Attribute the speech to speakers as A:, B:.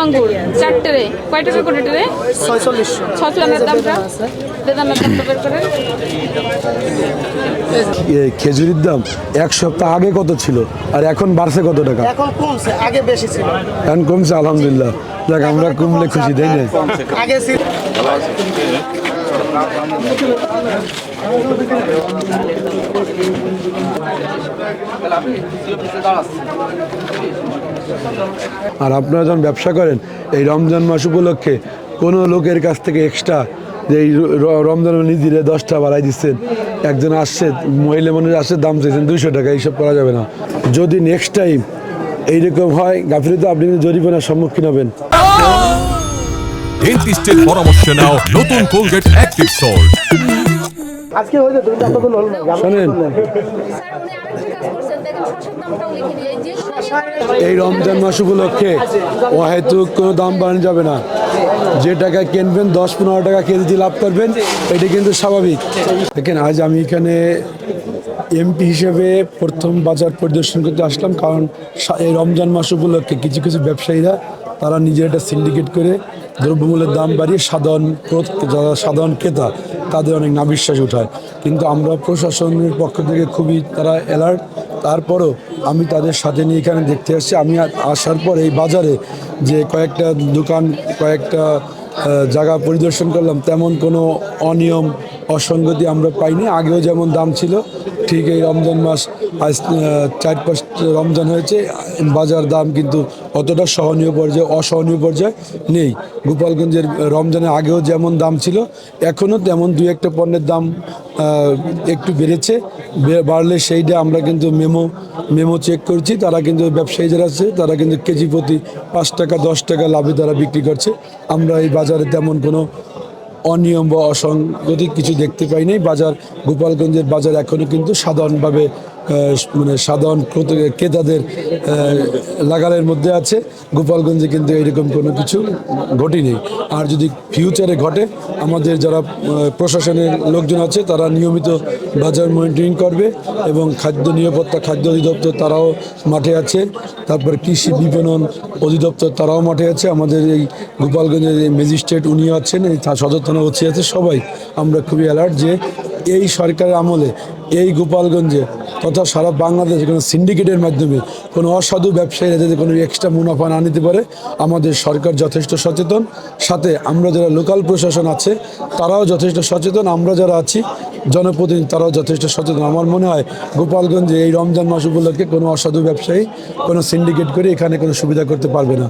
A: আঙ্গুর চারটে রে কয় টাকা করে রে? 4600 দামটা বেদানার দামটা বের করে।
B: খেজুরির দাম এক সপ্তাহ আগে কত ছিল আর এখন বাড়ছে কত টাকা?
C: এখন কমছে, আগে বেশি ছিল।
B: এখন কমছে আলহামদুলিল্লাহ। দেখ আমরা কমলে খুশি, তাই না?
C: আগে ছিল।
B: আর আপনারা যখন ব্যবসা করেন এই রমজান মাস উপলক্ষে কোনো লোকের কাছ থেকে এক্সট্রা যে এই রমজান নিজেরে 10টা বাড়াই দিচ্ছেন, একজন আসছে মহিলা মানুষ আসছে দাম চাইছেন 200 টাকা, এইসব করা যাবে না। যদি নেক্সট টাইম এইরকম হয় গাফিলতি আপনি জরিমানার সম্মুখীন হবেন।
D: ডেন্টিস্টের পরামর্শ নাও নতুন কোলগেট অ্যাক্টিভ সল্ট।
C: আজকে হয়েছে দুইটা তো হলো না।
B: শোনেন, এই রমজান মাস উপলক্ষে অহেতুক কোনো দাম বাড়ানো যাবে না। যে টাকা কিনবেন 10-15 টাকা কেজি লাভ করবেন, এটা কিন্তু স্বাভাবিক। দেখেন আজ আমি এখানে এমপি হিসেবে প্রথম বাজার পরিদর্শন করতে আসলাম, কারণ এই রমজান মাস উপলক্ষে কিছু কিছু ব্যবসায়ীরা তারা নিজের একটা সিন্ডিকেট করে দ্রব্যমূল্যের দাম বাড়িয়ে যারা সাধারণ ক্রেতা তাদের অনেক নাবিশ্বাস উঠায়। কিন্তু আমরা প্রশাসনের পক্ষ থেকে খুবই তারা অ্যালার্ট। তারপরও আমি তাদের সাথে নিয়ে এখানে দেখতে আসছি। আমি আসার পর এই বাজারে যে কয়েকটা দোকান, কয়েকটা জায়গা পরিদর্শন করলাম, তেমন কোনো অনিয়ম অসঙ্গতি আমরা পাইনি। আগেও যেমন দাম ছিল ঠিক এই রমজান মাস আজ 4-5 রমজান হয়েছে, বাজার দাম কিন্তু অতটা অসহনীয় পর্যায়ে নেই। গোপালগঞ্জের রমজানের আগেও যেমন দাম ছিল এখনও তেমন 2-1টা পণ্যের দাম একটু বেড়েছে। বাড়লে সেইটা আমরা কিন্তু মেমো চেক করছি। তারা কিন্তু ব্যবসায়ী যারা আছে তারা কিন্তু কেজি প্রতি 5 টাকা 10 টাকা লাভে তারা বিক্রি করছে। আমরা এই বাজারে তেমন কোনো অনিয়ম বা অসঙ্গতি কিছু দেখতে পাইনি। গোপালগঞ্জের বাজার এখনও কিন্তু সাধারণভাবে সাধারণ ক্রেতাদের লাগালের মধ্যে আছে। গোপালগঞ্জে কিন্তু এরকম কোনো কিছু ঘটেনি। আর যদি ফিউচারে ঘটে, আমাদের যারা প্রশাসনের লোকজন আছে তারা নিয়মিত বাজার মনিটরিং করবে এবং খাদ্য নিরাপত্তা, খাদ্য অধিদপ্তর তারাও মাঠে আছে। তারপর কৃষি বিপণন অধিদপ্তর তারাও মাঠে আছে। আমাদের এই গোপালগঞ্জের ম্যাজিস্ট্রেট উনিও আছেন, এই সদর থানা ওসি আছে, সবাই আমরা খুবই অ্যালার্ট যে এই সরকারের আমলে এই গোপালগঞ্জে তথা সারা বাংলাদেশে কোনো সিন্ডিকেটের মাধ্যমে কোনো অসাধু ব্যবসায়ীরা যাতে কোনো এক্সট্রা মুনাফা না নিতে পারে। আমাদের সরকার যথেষ্ট সচেতন, সাথে আমরা যারা লোকাল প্রশাসন আছে তারাও যথেষ্ট সচেতন, আমরা যারা আছি জনপ্রতিনিধি তারাও যথেষ্ট সচেতন। আমার মনে হয় গোপালগঞ্জে এই রমজান মাস উপলক্ষে কোনো অসাধু ব্যবসায়ী কোনো সিন্ডিকেট করে এখানে কোনো সুবিধা করতে পারবে না।